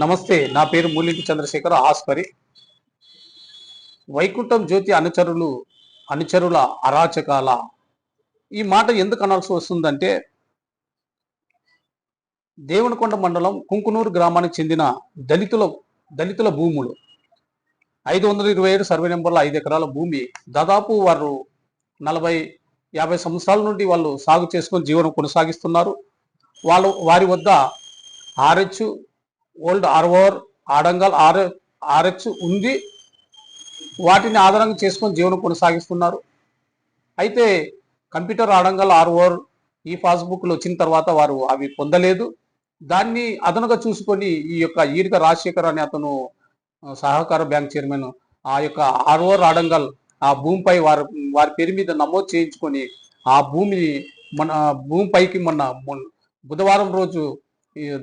నమస్తే, నా పేరు మూలింటి చంద్రశేఖర్ ఆస్పరి. వైకుంఠం జ్యోతి అనుచరుల అరాచకాల ఈ మాట ఎందుకు అనాల్సి వస్తుందంటే, దేవునికొండ మండలం కుంకునూరు గ్రామానికి చెందిన దళితుల దళితుల భూములు 527 సర్వే నెంబర్ల 5 ఎకరాల భూమి దాదాపు వారు 40-50 సంవత్సరాల నుండి వాళ్ళు సాగు చేసుకొని జీవనం కొనసాగిస్తున్నారు. వారి వద్ద ఆర్హెచ్, ఓల్డ్ ఆర్ఓఆర్, ఆడంగల్ ఆర్హెచ్ ఉంది. వాటిని ఆధారంగా చేసుకొని జీవనం కొనసాగిస్తున్నారు. అయితే కంప్యూటర్ ఆడంగల్ ఆర్ఓఆర్ ఈ పాస్బుక్లు వచ్చిన తర్వాత వారు అవి పొందలేదు. దాన్ని అదనుగా చూసుకొని ఈ యొక్క ఈరిక రాజశేఖర్ అనే అతను సహకార బ్యాంక్ చైర్మన్ ఆ యొక్క ఆర్ఓఆర్ ఆడంగల్ ఆ భూమిపై వారి పేరు మీద నమోదు చేయించుకొని ఆ భూమిపైకి మొన్న బుధవారం రోజు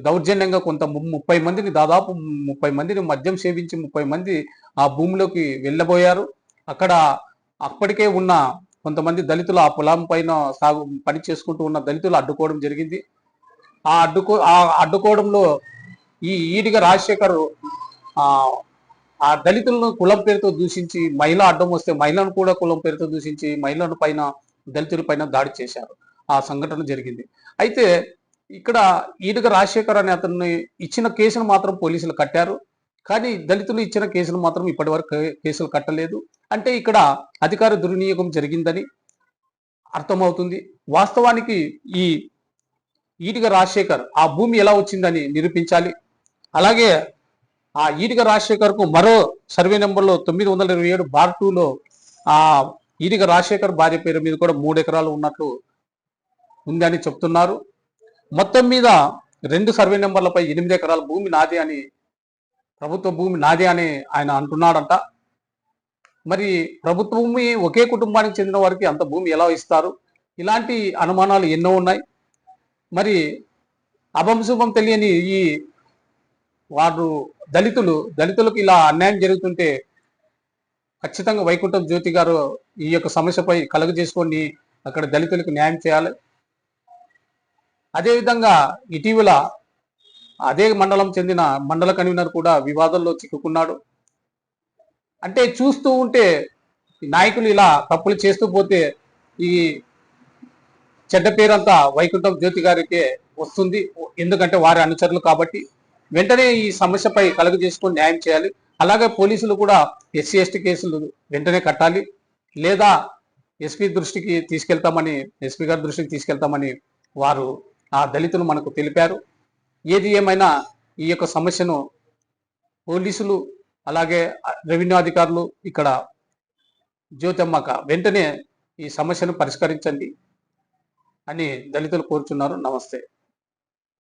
దౌర్జన్యంగా కొంత 30 మందిని దాదాపు 30 మందిని మద్యం సేవించి 30 మంది ఆ భూమిలోకి వెళ్ళబోయారు. అక్కడ అప్పటికే ఉన్న కొంతమంది దళితులు ఆ పొలం పైన సాగు పని చేసుకుంటూ ఉన్న దళితులు అడ్డుకోవడం జరిగింది. ఆ అడ్డుకోవడంలో ఈ ఈడిగ రాజశేఖర్ ఆ దళితులను కులం పేరుతో దూషించి మహిళ అడ్డం వస్తే మహిళను కూడా కులం పేరుతో దూషించి మహిళల పైన దళితుల పైన దాడి చేశారు. ఆ సంఘటన జరిగింది. అయితే ఇక్కడ ఈడిగ రాజశేఖర్ అనే అతన్ని ఇచ్చిన కేసును మాత్రం పోలీసులు కట్టారు. కానీ దళితులు ఇచ్చిన కేసులు మాత్రం ఇప్పటి వరకు కేసులు కట్టలేదు. అంటే ఇక్కడ అధికార దుర్వినియోగం జరిగిందని అర్థమవుతుంది. వాస్తవానికి ఈ ఈడిగ రాజశేఖర్ ఆ భూమి ఎలా వచ్చిందని నిరూపించాలి. అలాగే ఆ ఈడిగ రాజశేఖర్ కు మరో సర్వే నెంబర్లో 927/2లో ఆ ఈడిగ రాజశేఖర్ భార్య పేరు మీద కూడా 3 ఎకరాలు ఉన్నట్లు ఉందని చెప్తున్నారు. మొత్తం మీద 2 సర్వే నెంబర్లపై 8 ఎకరాల భూమి నాది అని, ప్రభుత్వ భూమి నాది అని ఆయన అంటున్నాడంట. మరి ప్రభుత్వ భూమి ఒకే కుటుంబానికి చెందిన వారికి అంత భూమి ఎలా ఇస్తారు? ఇలాంటి అనుమానాలు ఎన్నో ఉన్నాయి. మరి అభంశుభం తెలియని ఈ వారు దళితులకు ఇలా అన్యాయం జరుగుతుంటే ఖచ్చితంగా వైకుంఠం జ్యోతి గారు ఈ యొక్క సమస్యపై కలుగజేసుకొని అక్కడ దళితులకు న్యాయం చేయాలి. అదేవిధంగా ఇటీవల అదే మండలం చెందిన మండల కన్వీనర్ కూడా వివాదంలో చిక్కుకున్నాడు. అంటే చూస్తూ ఉంటే నాయకులు ఇలా తప్పులు చేస్తూ పోతే ఈ చెడ్డ పేరంతా వైకుంఠం జ్యోతి గారికే వస్తుంది. ఎందుకంటే వారి అనుచరులు కాబట్టి వెంటనే ఈ సమస్యపై కలుగు చేసుకొని న్యాయం చేయాలి. అలాగే పోలీసులు కూడా ఎస్సీ ఎస్టీ కేసులు వెంటనే కట్టాలి. లేదా ఎస్పీ గారి దృష్టికి తీసుకెళ్తామని వారు ఆ దళితులు మనకు తెలిపారు. ఏది ఏమైనా ఈ యొక్క సమస్యను పోలీసులు అలాగే రెవెన్యూ అధికారులు ఇక్కడ జ్యోతమ్మక వెంటనే ఈ సమస్యను పరిష్కరించండి అని దళితులు కోరుచున్నారు. నమస్తే.